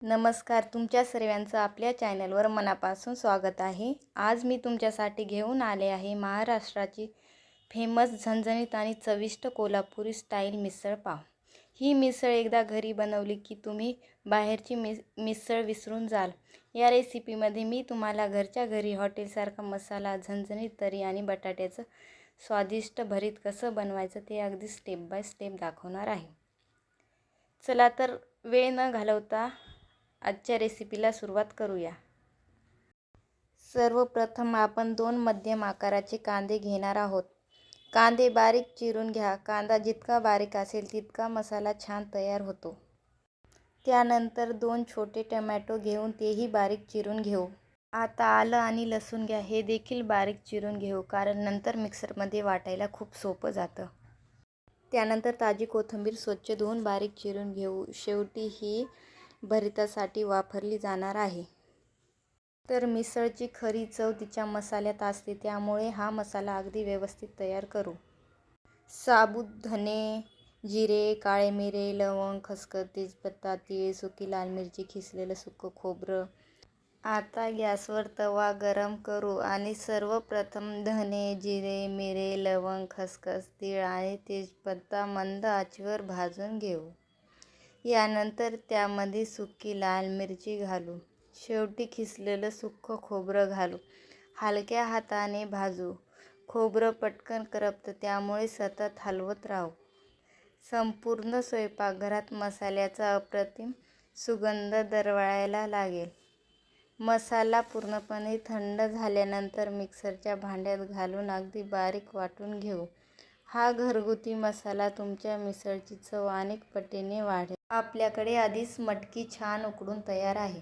नमस्कार, तुमच्या सर्वांचं आपल्या चॅनलवर मनापासून स्वागत आहे। आज मी तुमच्यासाठी घेऊन आले आहे महाराष्ट्राची फेमस झणझणीत आणि चविष्ट कोल्हापुरी स्टाईल मिसळ पाव। ही मिसळ एकदा घरी बनवली की तुम्ही बाहेरची मिसळ विसरून जाल। या रेसिपीमध्ये मी तुम्हाला घरच्या घरी हॉटेलसारखा मसाला, झणझणीत तरी आणि बटाट्याचं स्वादिष्ट भरीत कसं बनवायचं ते अगदी स्टेप बाय स्टेप दाखवणार आहे। चला तर वेळ न घालवता आजच्या रेसिपीला सुरुवात करूया। सर्वप्रथम आपण 2 मध्यम आकाराचे कांदे घेणार आहोत। कांदे बारीक चिरून घ्या। कांदा जितका बारीक असेल तितका मसाला छान तयार होतो। त्यानंतर 2 छोटे टोमॅटो घेऊन तेही बारीक चिरून घेऊ। आता आलं आणि लसूण घ्या, हे देखील बारीक चिरून घेऊ कारण नंतर मिक्सरमध्ये वाटायला खूप सोपं जातं। त्यानंतर ताजी कोथिंबीर स्वच्छ धुवून बारीक चिरून घेऊ। शेवटी ही भरितासाठी वापरली जाणार आहे। तर मिसळची खरी चव तिच्या मसाल्यात असते, त्यामुळे हा मसाला अगदी व्यवस्थित तयार करू। साबूत धने, जिरे, काळे मिरे, लवंग, खसखस, तेजपत्ता, तीळ, सुकी लाल मिरची, खिसलेलं सुकं खोबरं। आता गॅसवर तवा गरम करू आणि सर्वप्रथम धने, जिरे, मिरे, लवंग, खसखस, तीळ आणि तेजपत्ता मंद आचेवर भाजून घेऊ। यानंतर त्यामध्ये सुकी लाल मिरची घालू। शेवटी खिसलेलं सुकं खोबरं घालू। हलक्या हाताने भाजू। खोबरं पटकन करपतं, त्यामुळे सतत हलवत राहू। संपूर्ण स्वयंपाकघरात मसाल्याचा अप्रतिम सुगंध दरवळायला लागेल। मसाला पूर्णपणे थंड झाल्यानंतर मिक्सरच्या भांड्यात घालून अगदी बारीक वाटून घेऊ। हा घरगुती मसाला तुमच्या मिसळची चव अनेक पटीने वाढेल। आपल्याकडे आधीच मटकी छान उकडून तयार आहे।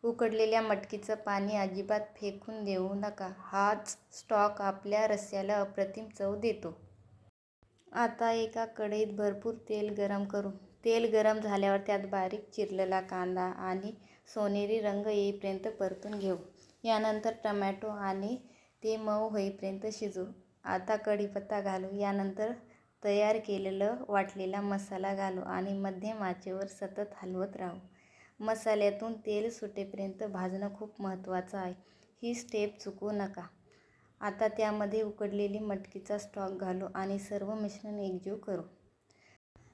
उकडलेल्या मटकीचं पाणी अजिबात फेकून देऊ नका, हाच स्टॉक आपल्या रस्स्याला अप्रतिम चव देतो। आता एका कढईत भरपूर तेल गरम करू। तेल गरम झाल्यावर त्यात बारीक चिरलेला कांदा आणि सोनेरी रंग येईपर्यंत परतून घेऊ। यानंतर टोमॅटो आणि ते मऊ होईपर्यंत शिजवू। आता कढीपत्ता घालू। यानंतर तयार केलेलं वाटलेला मसाला घालू आणि मध्यम आचेवर सतत हलवत राहू। मसाल्यातून तेल सुटेपर्यंत भाजणं खूप महत्त्वाचं आहे, ही स्टेप चुकवू नका। आता त्यामध्ये उकडलेली मटकीचा स्टॉक घालू आणि सर्व मिश्रण एकजीव करू।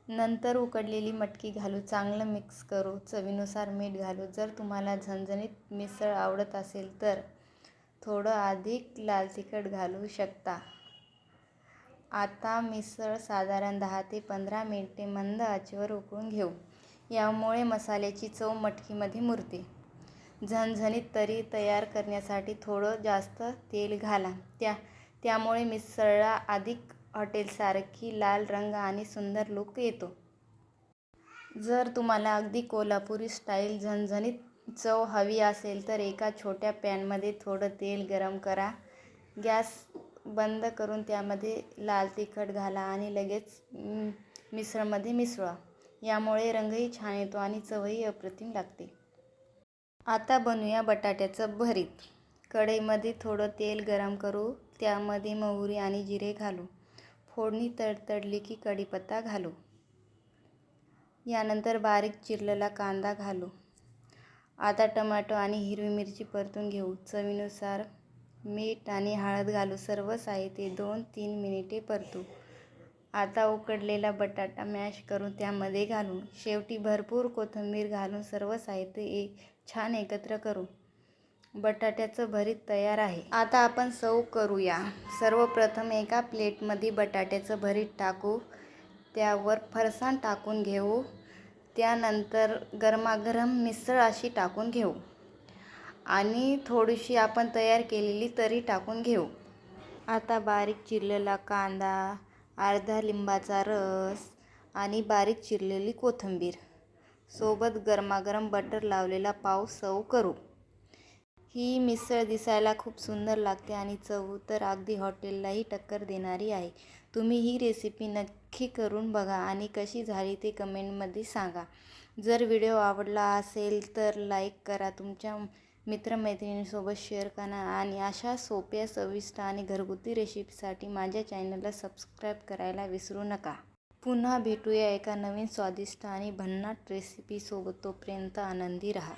नंतर उकडलेली मटकी घालू, चांगलं मिक्स करू। चवीनुसार मीठ घालू। जर तुम्हाला झणझणीत मिसळ आवडत असेल तर थोडं अधिक लाल तिखट घालू शकता। आता मिसळ साधारण 10 ते 15 मिनिटे मंद आचेवर उकळून घेऊ। यामुळे मसाल्याची चव मटकीमध्ये मुरते। झणझणीत तरी तयार करण्यासाठी थोडं जास्त तेल घाला, त्यामुळे मिसळला अधिक हॉटेलसारखी लाल रंग आणि सुंदर लुक येतो। जर तुम्हाला अगदी कोल्हापुरी स्टाईल झणझणीत चव हवी असेल तर एका छोट्या पॅनमध्ये थोडं तेल गरम करा। गॅस बंद करून त्यामध्ये लाल तिखट घाला आणि लगेच मिसळमध्ये मिसळा। यामुळे रंगही छान येतो आणि चवही अप्रतिम लागते। आता बनवूया बटाट्याचं भरीत। कढईमध्ये थोडं तेल गरम करू। त्यामध्ये मोहरी आणि जिरे घालू। फोडणी तडतडली की कढीपत्ता घालू। यानंतर बारीक चिरलेला कांदा घालू। आता टोमॅटो आणि हिरवी मिरची परतून घेऊ। चवीनुसार मीठ आणि हळद घालू। सर्व साहित्य 2-3 मिनिटे परतू। आता उकडलेला बटाटा मॅश करून त्यामध्ये घालू। शेवटी भरपूर कोथिंबीर घालून सर्व साहित्य छान एकत्र करू। बटाट्याचं भरीत तयार आहे। आता आपण सर्व करूया। सर्वप्रथम एका प्लेटमध्ये बटाट्याचं भरीत टाकू। त्यावर फरसाण टाकून घेऊ। त्यानंतर गरमागरम मिसळ अशी टाकून घेऊ आणि थोडीशी आपण तयार केलेली तरी टाकून घेऊ। आता बारीक चिरलेला कांदा, अर्धा लिंबाचा रस आणि बारीक चिरलेली कोथिंबीर सोबत गरमागरम बटर लावलेला पाव सर्व करू। ही मिसळ दिसायला खूप सुंदर लागते आणि चव तर अगदी हॉटेललाही टक्कर देणारी आहे। तुम्ही ही रेसिपी नक्की करून बघा आणि कशी झाली ते कमेंटमध्ये सांगा। जर व्हिडिओ आवडला असेल तर लाईक करा, तुमच्या मित्रमैत्रिणींसोबत शेअर करा आणि अशा सोप्या, चविष्ट आणि घरगुती रेसिपीसाठी माझ्या चॅनलला सबस्क्राईब करायला विसरू नका। पुन्हा भेटूया एका नवीन स्वादिष्ट आणि भन्नाट रेसिपीसोबत. तोपर्यंत आनंदी रहा.